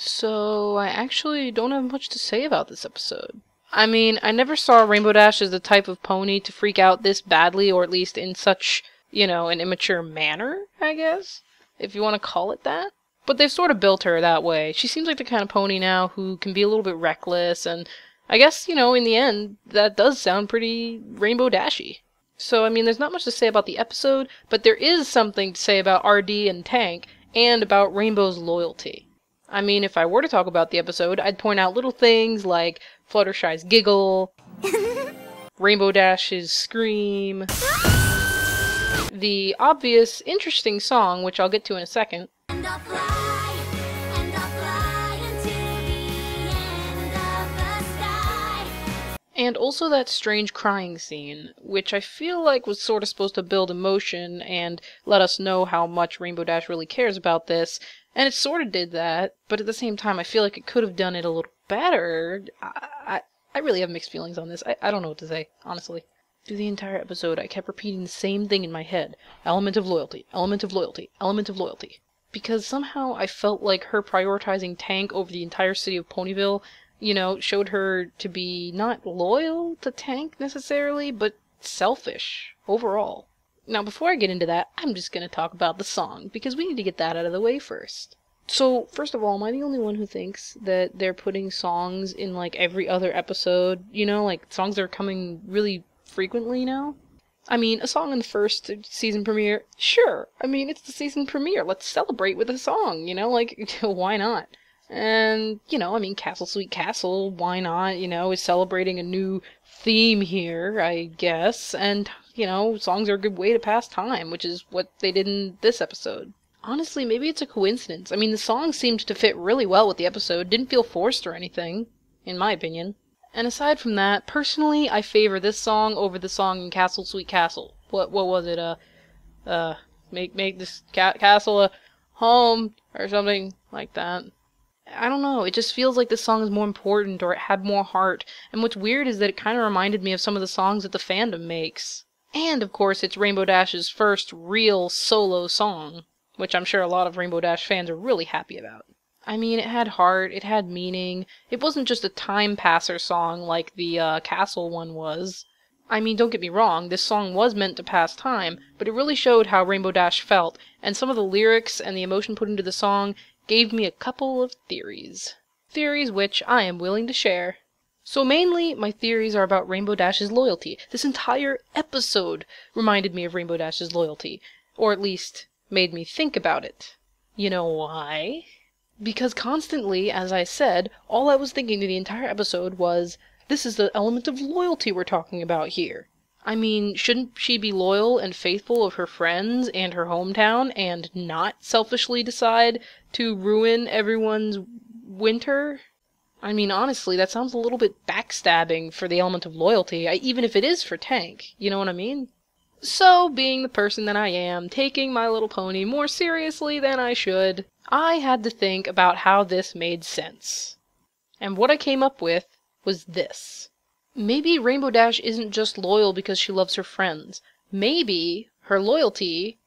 So, I actually don't have much to say about this episode. I mean, I never saw Rainbow Dash as the type of pony to freak out this badly, or at least in such, an immature manner, I guess, if you want to call it that. But they've sort of built her that way. She seems like the kind of pony now who can be a little bit reckless, and I guess, in the end, that does sound pretty Rainbow Dashy. So, I mean, there's not much to say about the episode, but there is something to say about RD and Tank, and about Rainbow's loyalty. I mean, if I were to talk about the episode, I'd point out little things like Fluttershy's giggle, Rainbow Dash's scream, the obvious, interesting song, which I'll get to in a second, And I'll fly until the end of the sky. and also that strange crying scene, which I feel like was sort of supposed to build emotion and let us know how much Rainbow Dash really cares about this, and it sort of did that, but at the same time I feel like it could have done it a little better. I really have mixed feelings on this. I don't know what to say, honestly. Through the entire episode, I kept repeating the same thing in my head. Element of loyalty, element of loyalty, element of loyalty. Because somehow I felt like her prioritizing Tank over the entire city of Ponyville, showed her to be not loyal to Tank necessarily, but selfish overall. Now, before I get into that, I'm just going to talk about the song, because we need to get that out of the way first. So, first of all, am I the only one who thinks that they're putting songs in, like, every other episode? Like, songs that are coming really frequently now? I mean, a song in the first season premiere, sure. I mean, it's the season premiere. Let's celebrate with a song, like, why not? And, Castle Sweet Castle, why not, is celebrating a new theme here, I guess. And, songs are a good way to pass time, which is what they did in this episode. Honestly, maybe it's a coincidence. I mean, the song seemed to fit really well with the episode, didn't feel forced or anything, in my opinion. And aside from that, personally, I favor this song over the song in Castle Sweet Castle. What was it, make this castle a home, or something like that. I don't know, it just feels like this song is more important, or it had more heart, and what's weird is that it kind of reminded me of some of the songs that the fandom makes. And, of course, it's Rainbow Dash's first real solo song, which I'm sure a lot of Rainbow Dash fans are really happy about. I mean, it had heart, it had meaning, it wasn't just a time passer song like the Castle one was. I mean, don't get me wrong, this song was meant to pass time, but it really showed how Rainbow Dash felt, and some of the lyrics and the emotion put into the song gave me a couple of theories. Theories which I am willing to share. So mainly, my theories are about Rainbow Dash's loyalty. This entire episode reminded me of Rainbow Dash's loyalty, or at least made me think about it. You know why? Because constantly, as I said, all I was thinking the entire episode was, this is the element of loyalty we're talking about here. I mean, shouldn't she be loyal and faithful of her friends and her hometown and not selfishly decide to ruin everyone's winter? I mean, honestly, that sounds a little bit backstabbing for the element of loyalty, even if it is for Tank, you know what I mean? So, being the person that I am, taking My Little Pony more seriously than I should, I had to think about how this made sense. And what I came up with was this. Maybe Rainbow Dash isn't just loyal because she loves her friends. Maybe her loyalty...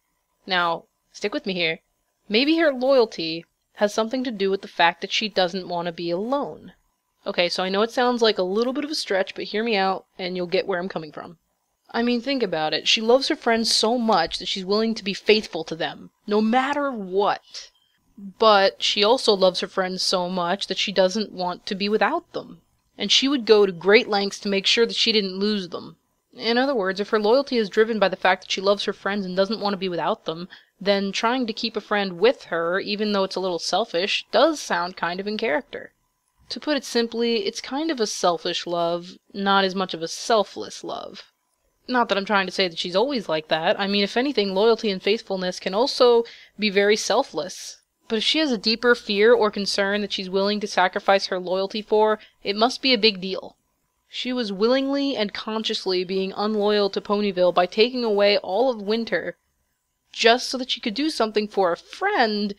Now, stick with me here. Maybe her loyalty has something to do with the fact that she doesn't want to be alone. Okay, so I know it sounds like a little bit of a stretch, but hear me out, and you'll get where I'm coming from. I mean, think about it. She loves her friends so much that she's willing to be faithful to them, no matter what. But she also loves her friends so much that she doesn't want to be without them. And she would go to great lengths to make sure that she didn't lose them. In other words, if her loyalty is driven by the fact that she loves her friends and doesn't want to be without them, then trying to keep a friend with her, even though it's a little selfish, does sound kind of in character. To put it simply, it's kind of a selfish love, not as much of a selfless love. Not that I'm trying to say that she's always like that. I mean, if anything, loyalty and faithfulness can also be very selfless. But if she has a deeper fear or concern that she's willing to sacrifice her loyalty for, it must be a big deal. She was willingly and consciously being unloyal to Ponyville by taking away all of winter, just so that she could do something for a friend,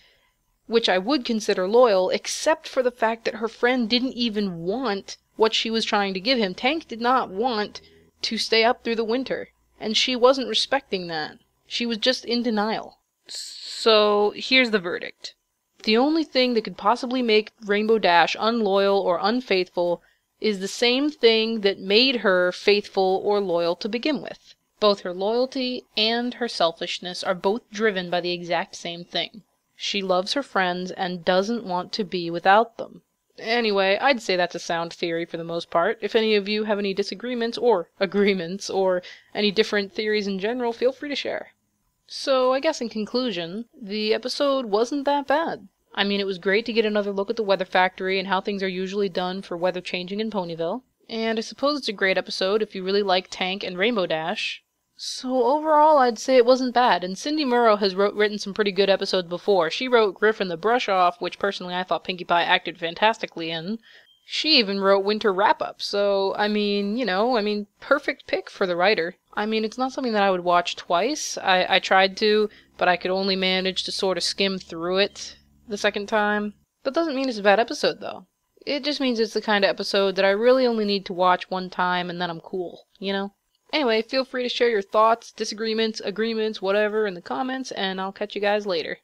which I would consider loyal, except for the fact that her friend didn't even want what she was trying to give him. Tank did not want to stay up through the winter, and she wasn't respecting that. She was just in denial. So, here's the verdict. The only thing that could possibly make Rainbow Dash unloyal or unfaithful is the same thing that made her faithful or loyal to begin with. Both her loyalty and her selfishness are both driven by the exact same thing. She loves her friends and doesn't want to be without them. Anyway, I'd say that's a sound theory for the most part. If any of you have any disagreements or agreements or any different theories in general, feel free to share. So I guess in conclusion, the episode wasn't that bad. I mean, it was great to get another look at the weather factory and how things are usually done for weather changing in Ponyville. And I suppose it's a great episode if you really like Tank and Rainbow Dash. So overall, I'd say it wasn't bad, and Cindy Murrow has written some pretty good episodes before. She wrote Griffin the Brush Off, which personally I thought Pinkie Pie acted fantastically in. She even wrote Winter Wrap-Up, so, perfect pick for the writer. I mean, it's not something that I would watch twice. I tried to, but I could only manage to sort of skim through it the second time. That doesn't mean it's a bad episode, though. It just means it's the kind of episode that I really only need to watch one time and then I'm cool, you know? Anyway, feel free to share your thoughts, disagreements, agreements, whatever in the comments, and I'll catch you guys later.